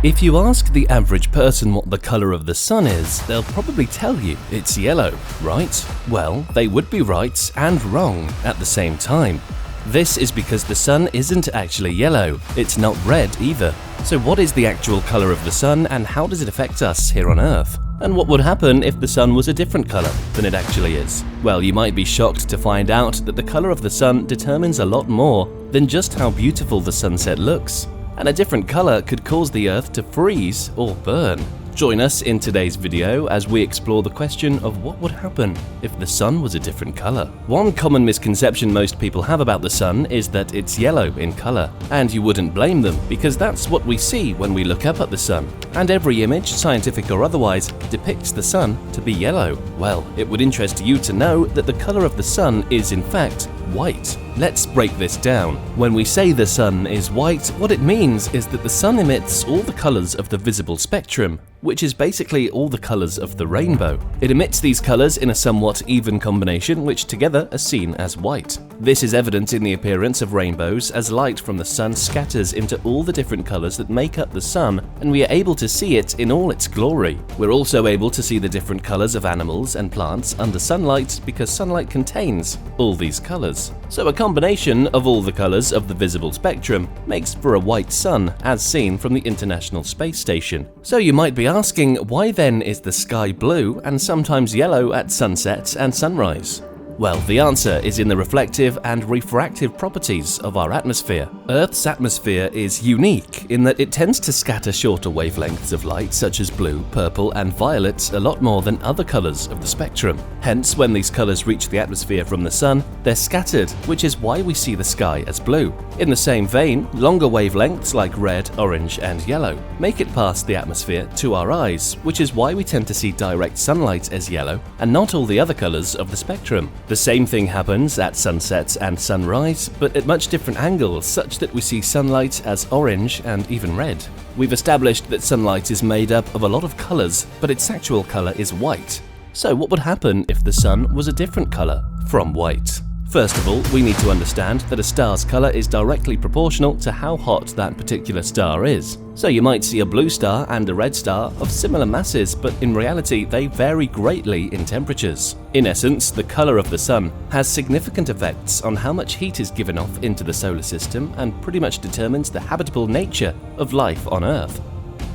If you ask the average person what the color of the sun is, they'll probably tell you it's yellow, right? Well, they would be right and wrong at the same time. This is because the sun isn't actually yellow, it's not red either. So what is the actual color of the sun and how does it affect us here on Earth? And what would happen if the sun was a different color than it actually is? Well, you might be shocked to find out that the color of the sun determines a lot more than just how beautiful the sunset looks. And a different color could cause the Earth to freeze or burn. Join us in today's video as we explore the question of what would happen if the sun was a different color. One common misconception most people have about the sun is that it's yellow in color, and you wouldn't blame them because that's what we see when we look up at the sun. And every image, scientific or otherwise, depicts the sun to be yellow. Well, it would interest you to know that the color of the sun is in fact white. Let's break this down. When we say the sun is white, what it means is that the sun emits all the colors of the visible spectrum, which is basically all the colors of the rainbow. It emits these colors in a somewhat even combination, which together are seen as white. This is evident in the appearance of rainbows as light from the sun scatters into all the different colors that make up the sun, and we are able to see it in all its glory. We're also able to see the different colors of animals and plants under sunlight because sunlight contains all these colors. So a combination of all the colors of the visible spectrum makes for a white sun as seen from the International Space Station. So you might be asking, why then is the sky blue and sometimes yellow at sunset and sunrise? Well, the answer is in the reflective and refractive properties of our atmosphere. Earth's atmosphere is unique in that it tends to scatter shorter wavelengths of light such as blue, purple and violet a lot more than other colors of the spectrum. Hence, when these colors reach the atmosphere from the sun, they're scattered, which is why we see the sky as blue. In the same vein, longer wavelengths like red, orange and yellow make it past the atmosphere to our eyes, which is why we tend to see direct sunlight as yellow and not all the other colors of the spectrum. The same thing happens at sunset and sunrise, but at much different angles such that we see sunlight as orange and even red. We've established that sunlight is made up of a lot of colors, but its actual color is white. So what would happen if the sun was a different color from white? First of all, we need to understand that a star's color is directly proportional to how hot that particular star is. So you might see a blue star and a red star of similar masses, but in reality they vary greatly in temperatures. In essence, the color of the sun has significant effects on how much heat is given off into the solar system and pretty much determines the habitable nature of life on Earth.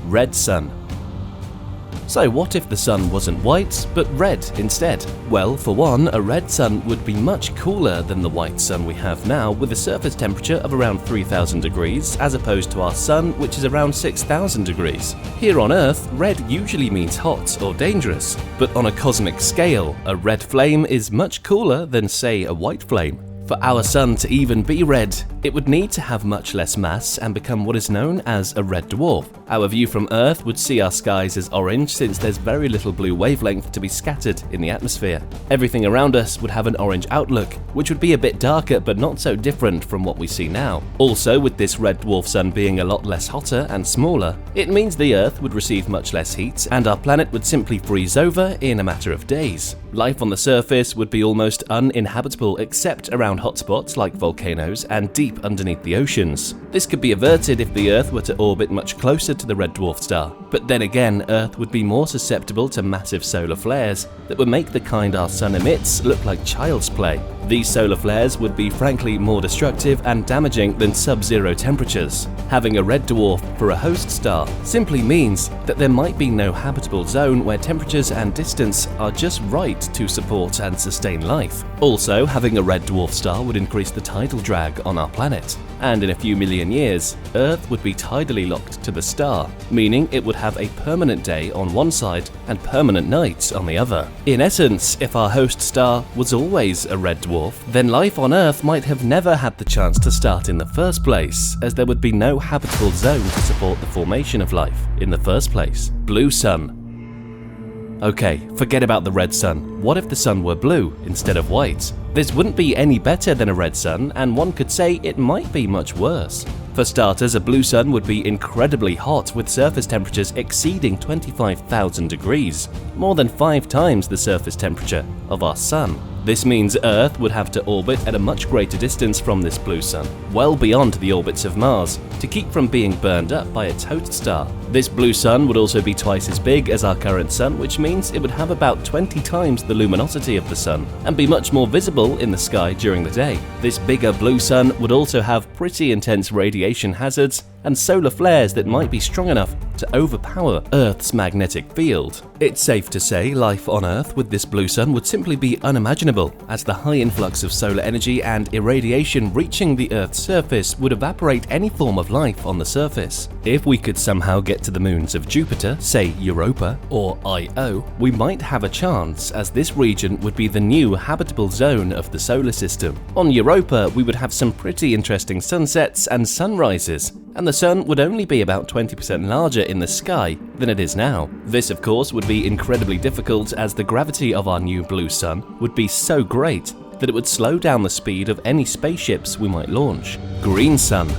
Red sun. So what if the sun wasn't white, but red instead? Well, for one, a red sun would be much cooler than the white sun we have now, with a surface temperature of around 3,000 degrees, as opposed to our sun, which is around 6,000 degrees. Here on Earth, red usually means hot or dangerous, but on a cosmic scale, a red flame is much cooler than, say, a white flame. For our sun to even be red, it would need to have much less mass and become what is known as a red dwarf. Our view from Earth would see our skies as orange since there's very little blue wavelength to be scattered in the atmosphere. Everything around us would have an orange outlook, which would be a bit darker but not so different from what we see now. Also, with this red dwarf sun being a lot less hotter and smaller, it means the Earth would receive much less heat and our planet would simply freeze over in a matter of days. Life on the surface would be almost uninhabitable except around hotspots like volcanoes and deep underneath the oceans. This could be averted if the Earth were to orbit much closer to the red dwarf star. But then again, Earth would be more susceptible to massive solar flares that would make the kind our sun emits look like child's play. These solar flares would be frankly more destructive and damaging than sub-zero temperatures. Having a red dwarf for a host star simply means that there might be no habitable zone where temperatures and distance are just right to support and sustain life. Also, having a red dwarf star would increase the tidal drag on our planet. And in a few million years, Earth would be tidally locked to the star, meaning it would have a permanent day on one side and permanent night on the other. In essence, if our host star was always a red dwarf, then life on Earth might have never had the chance to start in the first place, as there would be no habitable zone to support the formation of life in the first place. Blue sun. Okay, forget about the red sun. What if the sun were blue instead of white? This wouldn't be any better than a red sun, and one could say it might be much worse. For starters, a blue sun would be incredibly hot with surface temperatures exceeding 25,000 degrees, more than 5 times the surface temperature of our sun. This means Earth would have to orbit at a much greater distance from this blue sun, well beyond the orbits of Mars, to keep from being burned up by its host star. This blue sun would also be twice as big as our current sun, which means it would have about 20 times the luminosity of the sun and be much more visible in the sky during the day. This bigger blue sun would also have pretty intense radiation hazards and solar flares that might be strong enough to overpower Earth's magnetic field. It's safe to say life on Earth with this blue sun would simply be unimaginable, as the high influx of solar energy and irradiation reaching the Earth's surface would evaporate any form of life on the surface. If we could somehow get to the moons of Jupiter, say Europa or Io, we might have a chance, as this region would be the new habitable zone of the solar system. On Europa, we would have some pretty interesting sunsets and sunrises, and the sun would only be about 20% larger in the sky than it is now. This, of course, would be incredibly difficult, as the gravity of our new blue sun would be so great that it would slow down the speed of any spaceships we might launch. Green sun.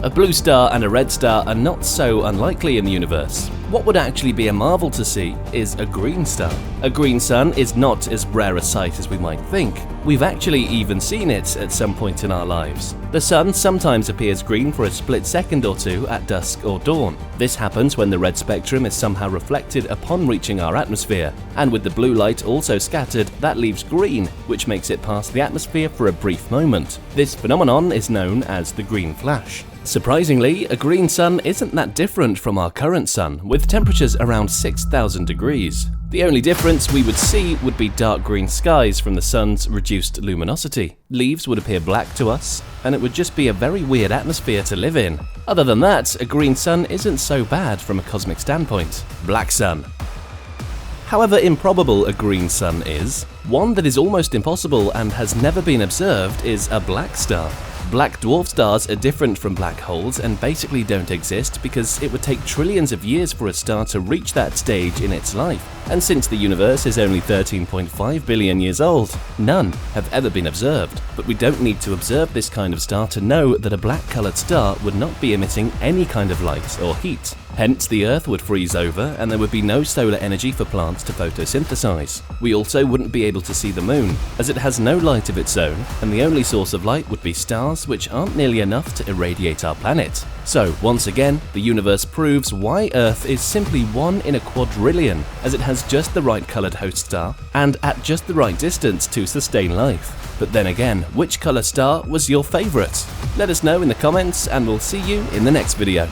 A blue star and a red star are not so unlikely in the universe. What would actually be a marvel to see is a green star. A green sun is not as rare a sight as we might think. We've actually even seen it at some point in our lives. The sun sometimes appears green for a split second or two at dusk or dawn. This happens when the red spectrum is somehow reflected upon reaching our atmosphere, and with the blue light also scattered, that leaves green, which makes it past the atmosphere for a brief moment. This phenomenon is known as the green flash. Surprisingly, a green sun isn't that different from our current sun, with temperatures around 6,000 degrees. The only difference we would see would be dark green skies from the sun's reduced luminosity. Leaves would appear black to us, and it would just be a very weird atmosphere to live in. Other than that, a green sun isn't so bad from a cosmic standpoint. Black sun. However improbable a green sun is, one that is almost impossible and has never been observed is a black star. Black dwarf stars are different from black holes and basically don't exist because it would take trillions of years for a star to reach that stage in its life. And since the universe is only 13.5 billion years old, none have ever been observed. But we don't need to observe this kind of star to know that a black-colored star would not be emitting any kind of light or heat. Hence, the Earth would freeze over and there would be no solar energy for plants to photosynthesize. We also wouldn't be able to see the moon, as it has no light of its own, and the only source of light would be stars, which aren't nearly enough to irradiate our planet. So, once again, the universe proves why Earth is simply one in a quadrillion, as it has just the right colored host star and at just the right distance to sustain life. But then again, which color star was your favorite? Let us know in the comments, and we'll see you in the next video.